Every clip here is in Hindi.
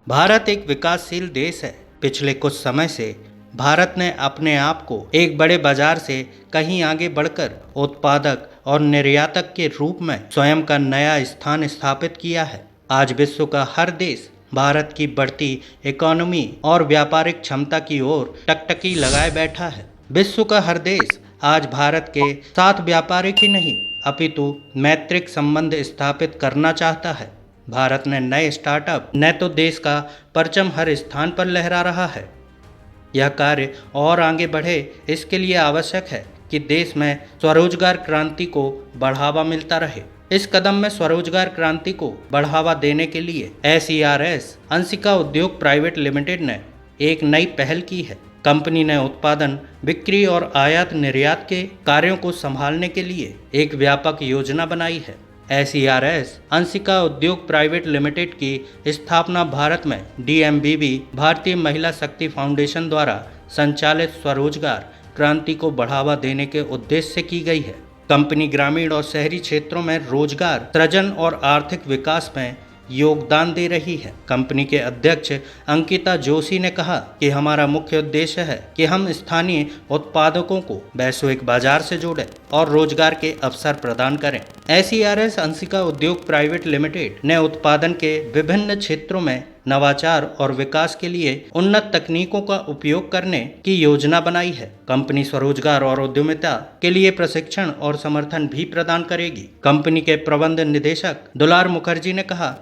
भारत एक विकासशील देश है। पिछले कुछ समय से भारत ने अपने आप को एक बड़े बाजार से कहीं आगे बढ़कर उत्पादक और निर्यातक के रूप में स्वयं का नया स्थान स्थापित किया है। आज विश्व का हर देश भारत की बढ़ती इकोनॉमी और व्यापारिक क्षमता की ओर टकटकी लगाए बैठा है। विश्व का हर देश आज भारत के साथ व्यापारिक ही नहीं अपितु मैत्रिक संबंध स्थापित करना चाहता है। भारत ने नए स्टार्टअप न तो देश का परचम हर स्थान पर लहरा रहा है। यह कार्य और आगे बढ़े, इसके लिए आवश्यक है कि देश में स्वरोजगार क्रांति को बढ़ावा मिलता रहे। इस कदम में स्वरोजगार क्रांति को बढ़ावा देने के लिए SERS अंशिका उद्योग प्राइवेट लिमिटेड ने एक नई पहल की है। कंपनी ने उत्पादन, बिक्री और आयात निर्यात के कार्यों को संभालने के लिए एक व्यापक योजना बनाई है। SERS अंशिका उद्योग प्राइवेट लिमिटेड की स्थापना भारत में DMBB भारतीय महिला शक्ति फाउंडेशन द्वारा संचालित स्वरोजगार क्रांति को बढ़ावा देने के उद्देश्य से की गई है। कंपनी ग्रामीण और शहरी क्षेत्रों में रोजगार सृजन और आर्थिक विकास में योगदान दे रही है। कंपनी के अध्यक्ष अंकिता जोशी ने कहा कि हमारा मुख्य उद्देश्य है कि हम स्थानीय उत्पादकों को वैश्विक बाजार से जोड़ें और रोजगार के अवसर प्रदान करें। SERS अंशिका उद्योग प्राइवेट लिमिटेड ने उत्पादन के विभिन्न क्षेत्रों में नवाचार और विकास के लिए उन्नत तकनीकों का उपयोग करने की योजना बनाई है। कंपनी स्वरोजगार और उद्यमिता के लिए प्रशिक्षण और समर्थन भी प्रदान करेगी। कंपनी के प्रबंध निदेशक दुलार मुखर्जी ने कहा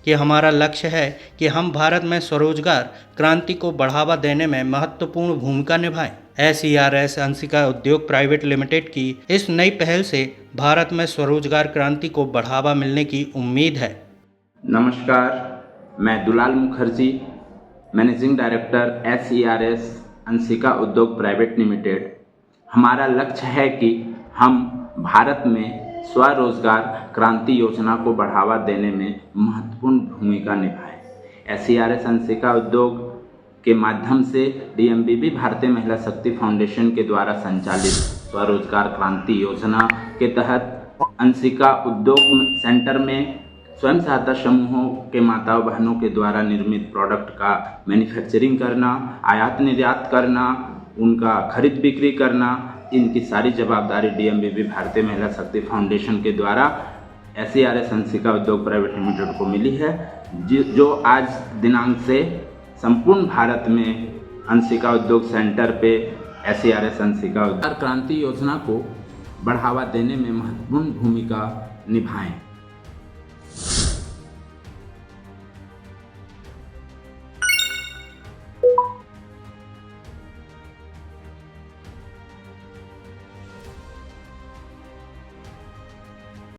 कि हमारा लक्ष्य है कि हम भारत में स्वरोजगार क्रांति को बढ़ावा देने में महत्वपूर्ण भूमिका निभाएं। SERS अंशिका उद्योग प्राइवेट लिमिटेड की इस नई पहल से भारत में स्वरोजगार क्रांति को बढ़ावा मिलने की उम्मीद है। नमस्कार, मैं Dulal Mukherjee, managing director SERS Anshika उद्योग प्राइवेट लिमिटेड। हमारा लक्ष्य है कि हम भारत में स्वरोजगार क्रांति योजना को बढ़ावा देने में महत्वपूर्ण भूमिका निभाएं। SERS अंशिका उद्योग के माध्यम से DMBB भारतीय महिला शक्ति फाउंडेशन के द्वारा संचालित स्वरोजगार क्रांति योजना के तहत अंशिका उद्योग सेंटर में स्वयं सहायता समूहों के माताओं बहनों के द्वारा निर्मित प्रोडक्ट का मैन्युफैक्चरिंग करना, आयात निर्यात करना, उनका खरीद बिक्री करना, इनकी सारी जवाबदारी DMBB भारतीय महिला शक्ति फाउंडेशन के द्वारा SERS अंशिका उद्योग प्राइवेट लिमिटेड को मिली है, जो आज दिनांक से संपूर्ण भारत में अंशिका उद्योग सेंटर पे SERS अंशिका उद्योग क्रांति योजना को बढ़ावा देने में महत्वपूर्ण भूमिका निभाएं।